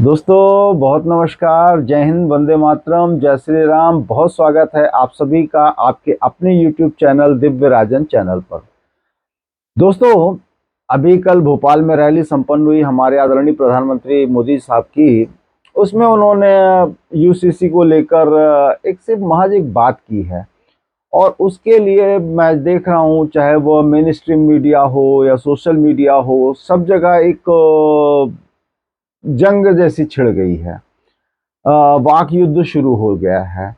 दोस्तों बहुत नमस्कार। जय हिंद, वंदे मातरम, जय श्री राम। बहुत स्वागत है आप सभी का आपके अपने YouTube चैनल दिव्य राजन चैनल पर। दोस्तों अभी कल भोपाल में रैली संपन्न हुई हमारे आदरणीय प्रधानमंत्री मोदी साहब की। उसमें उन्होंने यूसीसी को लेकर एक सिर्फ महज एक बात की है और उसके लिए मैं देख रहा हूँ, चाहे वो मेन स्ट्रीम मीडिया हो या सोशल मीडिया हो, सब जगह एक जंग जैसी छिड़ गई है। वाक युद्ध शुरू हो गया है।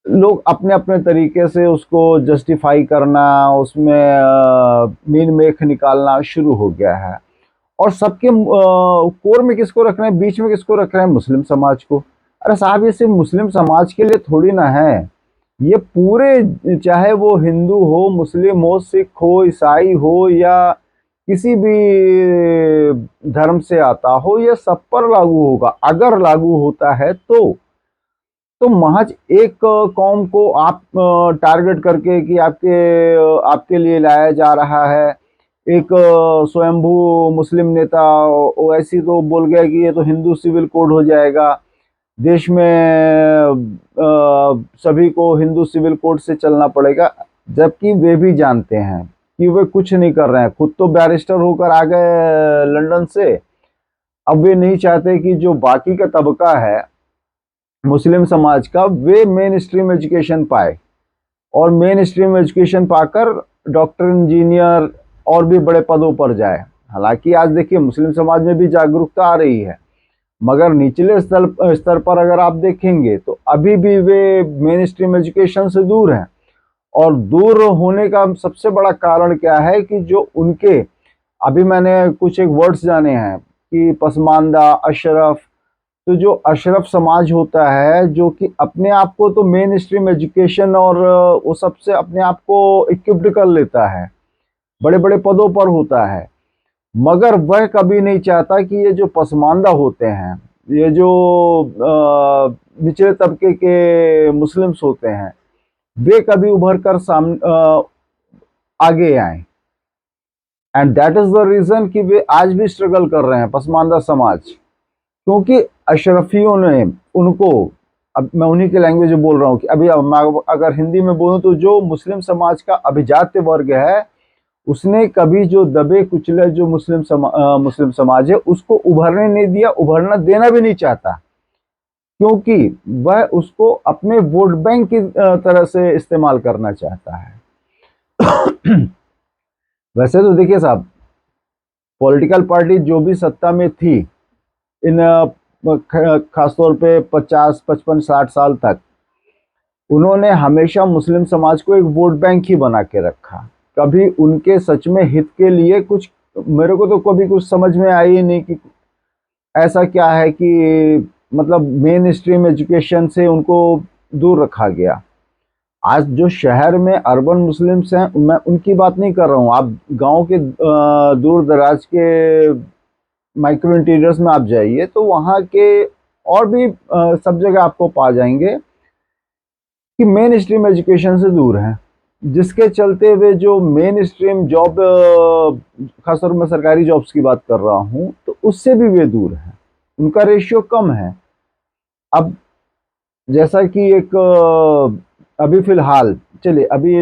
लोग अपने अपने तरीके से उसको जस्टिफाई करना, उसमें मीन मेख निकालना शुरू हो गया है। और सबके कोर में किसको रख रहे हैं, बीच में किसको रख रहे हैं? मुस्लिम समाज को। अरे साहब, ये सिर्फ मुस्लिम समाज के लिए थोड़ी ना है, ये पूरे, चाहे वो हिंदू हो, मुस्लिम हो, सिख हो, ईसाई हो या किसी भी धर्म से आता हो, ये सब पर लागू होगा। अगर लागू होता है तो महज एक कौम को आप टारगेट करके कि आपके लिए लाया जा रहा है। एक स्वयंभू मुस्लिम नेता ओवैसी तो बोल गया कि ये तो हिंदू सिविल कोड हो जाएगा, देश में सभी को हिंदू सिविल कोड से चलना पड़ेगा। जबकि वे भी जानते हैं कि वे कुछ नहीं कर रहे हैं। खुद तो बैरिस्टर होकर आ गए लंदन से। अब वे नहीं चाहते कि जो बाकी का तबका है मुस्लिम समाज का, वे मेन स्ट्रीम एजुकेशन पाए और मेन स्ट्रीम एजुकेशन पाकर डॉक्टर, इंजीनियर और भी बड़े पदों पर जाए। हालांकि आज देखिए मुस्लिम समाज में भी जागरूकता आ रही है, मगर निचले स्तर पर अगर आप देखेंगे तो अभी भी वे मेन स्ट्रीम एजुकेशन से दूर हैं। और दूर होने का सबसे बड़ा कारण क्या है कि जो उनके, अभी मैंने कुछ एक वर्ड्स जाने हैं कि पसमानदा, अशरफ। तो जो अशरफ समाज होता है, जो कि अपने आप को तो मेन स्ट्रीम एजुकेशन और वो सबसे अपने आप को इक्विप्ड कर लेता है, बड़े बड़े पदों पर होता है, मगर वह कभी नहीं चाहता कि ये जो पसमानदा होते हैं, ये जो निचले तबके के मुस्लिम्स होते हैं, वे कभी उभर कर आगे आए। And that is the reason कि वे आज भी स्ट्रगल कर रहे हैं, पसमानदा समाज। क्योंकि अशरफियों ने उनको, अब मैं उन्हीं के लैंग्वेज में बोल रहा हूँ कि अभी मैं अगर हिंदी में बोलूँ तो जो मुस्लिम समाज का अभिजात्य वर्ग है, उसने कभी जो दबे कुचले जो मुस्लिम समाज है उसको उभरने नहीं दिया, उभरना देना भी नहीं चाहता, क्योंकि वह उसको अपने वोट बैंक की तरह से इस्तेमाल करना चाहता है। वैसे तो देखिए साहब, पॉलिटिकल पार्टी जो भी सत्ता में थी इन खासतौर पे 50, 55, 60 साल तक, उन्होंने हमेशा मुस्लिम समाज को एक वोट बैंक ही बना के रखा। कभी उनके सच में हित के लिए कुछ, मेरे को तो कभी कुछ समझ में आई ही नहीं कि ऐसा क्या है कि मतलब मेन स्ट्रीम एजुकेशन से उनको दूर रखा गया। आज जो शहर में अर्बन मुस्लिम्स हैं, मैं उनकी बात नहीं कर रहा हूँ। आप गांव के दूर दराज के माइक्रो इंटीरियर्स में आप जाइए तो वहाँ के और भी सब जगह आपको पा जाएंगे कि मेन स्ट्रीम एजुकेशन से दूर हैं, जिसके चलते हुए जो मेन स्ट्रीम जॉब, खासतौर में सरकारी जॉब्स की बात कर रहा हूँ, तो उससे भी वे दूर हैं, उनका रेशियो कम है। अब जैसा कि एक अभी फिलहाल, चलिए अभी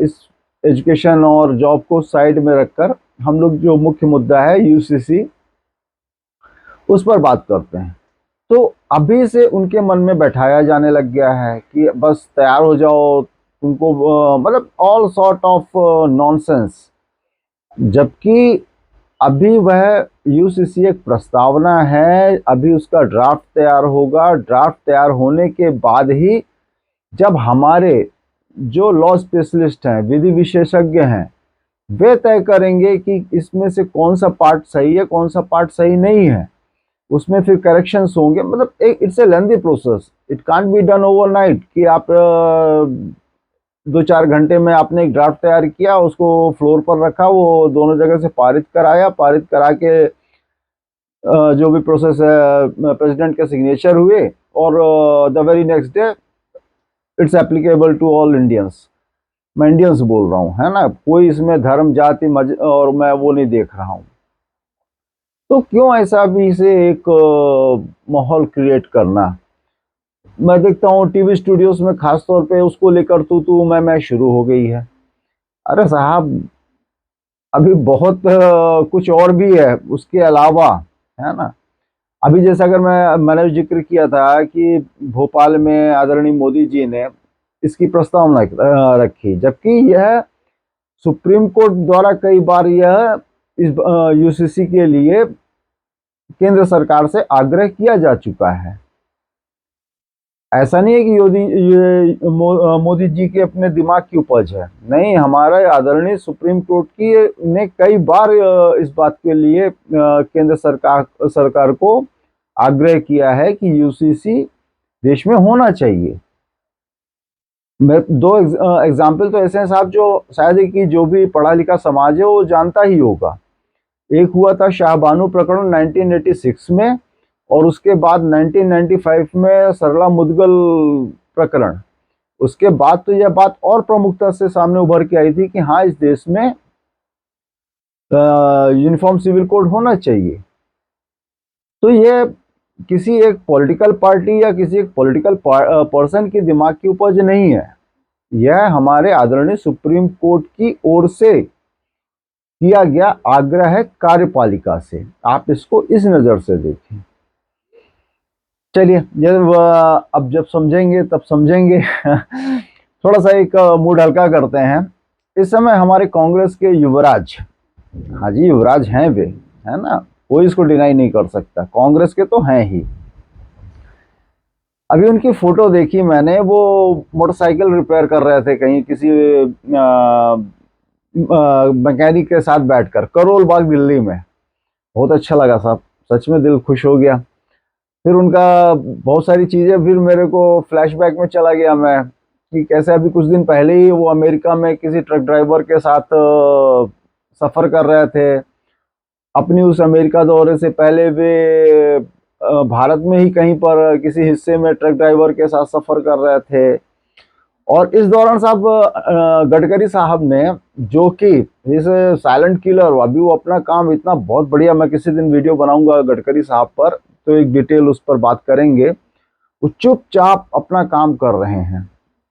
इस एजुकेशन और जॉब को साइड में रखकर हम लोग जो मुख्य मुद्दा है यूसीसी, उस पर बात करते हैं। तो अभी से उनके मन में बैठाया जाने लग गया है कि बस तैयार हो जाओ, तुमको मतलब ऑल सॉर्ट ऑफ नॉनसेंस। जबकि अभी वह यूसीसी एक प्रस्तावना है, अभी उसका ड्राफ्ट तैयार होगा। ड्राफ्ट तैयार होने के बाद ही जब हमारे जो लॉ स्पेशलिस्ट हैं, विधि विशेषज्ञ हैं, वे तय करेंगे कि इसमें से कौन सा पार्ट सही है, कौन सा पार्ट सही नहीं है, उसमें फिर करेक्शंस होंगे। मतलब एक it's a lengthy process, it can't be done overnight कि आप 2-4 घंटे में आपने एक ड्राफ्ट तैयार किया, उसको फ्लोर पर रखा, वो दोनों जगह से पारित कराया, पारित करा के जो भी प्रोसेस है प्रेसिडेंट के सिग्नेचर हुए और the very next day it's applicable to all Indians. मैं इंडियंस बोल रहा हूँ, है ना, कोई इसमें धर्म, जाति, और मैं वो नहीं देख रहा हूँ। तो क्यों ऐसा भी से एक माहौल क्रिएट करना। मैं देखता हूँ टीवी स्टूडियोज में खास तौर पे उसको लेकर तू मैं शुरू हो गई है। अरे साहब, अभी बहुत कुछ और भी है उसके अलावा, है ना। अभी जैसे अगर मैंने जिक्र किया था कि भोपाल में आदरणीय मोदी जी ने इसकी प्रस्तावना रखी, जबकि यह सुप्रीम कोर्ट द्वारा कई बार यह इस यूसीसी के लिए केंद्र सरकार से आग्रह किया जा चुका है। ऐसा नहीं है कि मोदी जी के अपने दिमाग की उपज है, नहीं, हमारा आदरणीय सुप्रीम कोर्ट की ने कई बार इस बात के लिए केंद्र सरकार को आग्रह किया है कि यूसीसी देश में होना चाहिए। मैं दो एग्जाम्पल तो ऐसे हैं साहब जो शायद कि जो भी पढ़ा लिखा समाज है वो जानता ही होगा। एक हुआ था शाहबानो प्रकरण 1986 में, और उसके बाद 1995 में सरला मुदगल प्रकरण। उसके बाद तो यह बात और प्रमुखता से सामने उभर के आई थी कि हाँ, इस देश में यूनिफॉर्म सिविल कोड होना चाहिए। तो ये किसी एक पॉलिटिकल पार्टी या किसी एक पॉलिटिकल पर्सन की दिमाग की उपज नहीं है, यह हमारे आदरणीय सुप्रीम कोर्ट की ओर से किया गया आग्रह है कार्यपालिका से। आप इसको इस नजर से देखें। चलिए, जब जब समझेंगे तब समझेंगे। थोड़ा सा एक मूड हल्का करते हैं। इस समय हमारे कांग्रेस के युवराज, हाँ जी युवराज हैं वे, है ना, कोई इसको डिनाई नहीं कर सकता, कांग्रेस के तो हैं ही। अभी उनकी फोटो देखी मैंने, वो मोटरसाइकिल रिपेयर कर रहे थे कहीं किसी मैकेनिक के साथ बैठकर, करोल बाग दिल्ली में। बहुत अच्छा लगा साहब, सच में दिल खुश हो गया। फिर उनका बहुत सारी चीजें, फिर मेरे को फ्लैशबैक में चला गया मैं, कि कैसे अभी कुछ दिन पहले ही वो अमेरिका में किसी ट्रक ड्राइवर के साथ सफर कर रहे थे। अपनी उस अमेरिका दौरे से पहले वे भारत में ही कहीं पर किसी हिस्से में ट्रक ड्राइवर के साथ सफर कर रहे थे। और इस दौरान साहब गडकरी साहब ने, जो कि इस साइलेंट किलर, अभी वो अपना काम इतना बहुत बढ़िया, मैं किसी दिन वीडियो बनाऊंगा गडकरी साहब पर, तो एक डिटेल उस पर बात करेंगे। वो चुपचाप अपना काम कर रहे हैं।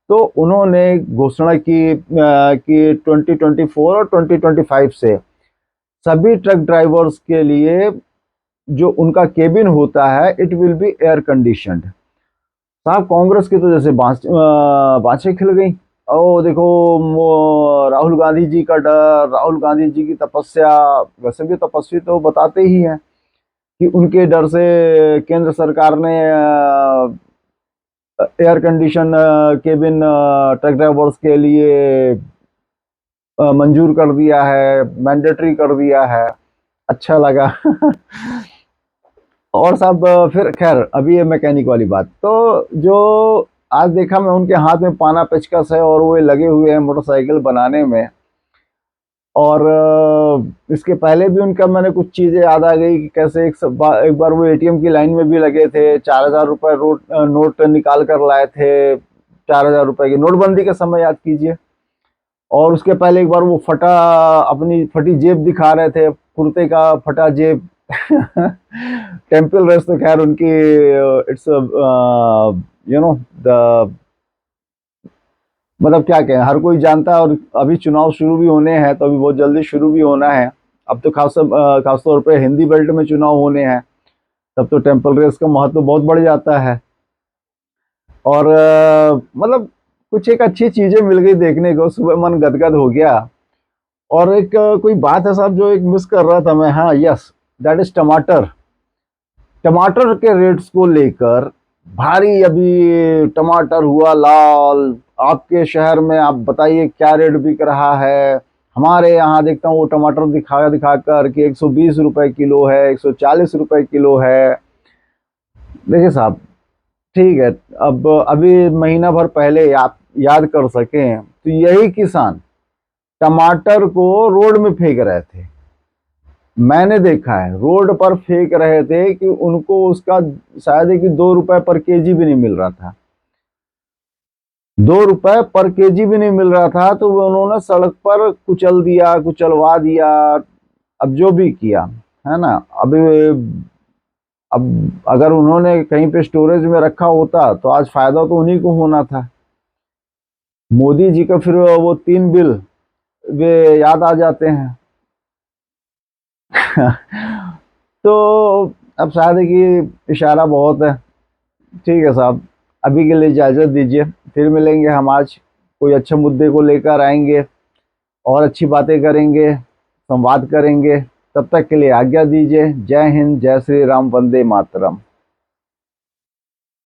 तो उन्होंने घोषणा की कि 2024 और 2025 से सभी ट्रक ड्राइवर्स के लिए जो उनका केबिन होता है, it will be air conditioned. साहब कांग्रेस की तो जैसे बाँछें खिल गई। ओ देखो, राहुल गांधी जी का डर, राहुल गांधी जी की तपस्या, वैसे भी तपस्वी तो बताते ही हैं कि उनके डर से केंद्र सरकार ने air condition cabin truck drivers के लिए मंजूर कर दिया है, मैंडेटरी कर दिया है। अच्छा लगा। और साहब फिर खैर, अभी ये मैकेनिक वाली बात, तो जो आज देखा मैं उनके हाथ में पाना पेचकस है और वो लगे हुए हैं मोटरसाइकिल बनाने में। और इसके पहले भी उनका मैंने कुछ चीज़ें याद आ गई कि कैसे एक बार वो एटीएम की लाइन में भी लगे थे, 4,000 रुपये नोट निकाल कर लाए थे, 4,000 रुपये की नोटबंदी के समय, याद कीजिए। और उसके पहले एक बार वो अपनी फटी जेब दिखा रहे थे, कुर्ते का फटा जेब। टेम्पल रेस तो खैर उनकी, इट्स यू नो द, मतलब क्या कहें, हर कोई जानता है। और अभी चुनाव शुरू भी होने हैं, तो अभी बहुत जल्दी शुरू भी होना है। अब तो खासतौर पे हिंदी बेल्ट में चुनाव होने हैं, तब तो टेम्पल रेस का महत्व बहुत बढ़ जाता है। और मतलब कुछ एक अच्छी चीजें मिल गई देखने को, सुबह मन गदगद हो गया। और एक कोई बात है साहब जो एक मिस कर रहा था मैं, हाँ यस, दैट इज टमाटर। टमाटर के रेट्स को लेकर भारी, अभी टमाटर हुआ लाल। आपके शहर में आप बताइए क्या रेट बिक रहा है। हमारे यहाँ देखता हूँ वो टमाटर दिखा दिखाकर कि 120 रुपए किलो है, 140 रुपए किलो है। देखिए साहब, ठीक है, अब अभी महीना भर पहले आप याद कर सकें तो यही किसान टमाटर को रोड में फेंक रहे थे। मैंने देखा है, रोड पर फेंक रहे थे कि उनको उसका शायद है कि 2 रुपए पर केजी भी नहीं मिल रहा था। 2 रुपए पर केजी भी नहीं मिल रहा था, तो वो उन्होंने सड़क पर कुचल दिया, कुचलवा दिया, अब जो भी किया, है ना। अभी अब अगर उन्होंने कहीं पे स्टोरेज में रखा होता तो आज फायदा तो उन्हीं को होना था। मोदी जी का फिर वो 3 बिल वे याद आ जाते हैं। तो अब शायद है कि इशारा बहुत है। ठीक है साहब, अभी के लिए इजाज़त दीजिए, फिर मिलेंगे हम। आज कोई अच्छे मुद्दे को लेकर आएंगे और अच्छी बातें करेंगे, संवाद करेंगे। तब तक के लिए आज्ञा दीजिए। जय हिंद, जय श्री राम, वंदे मातरम।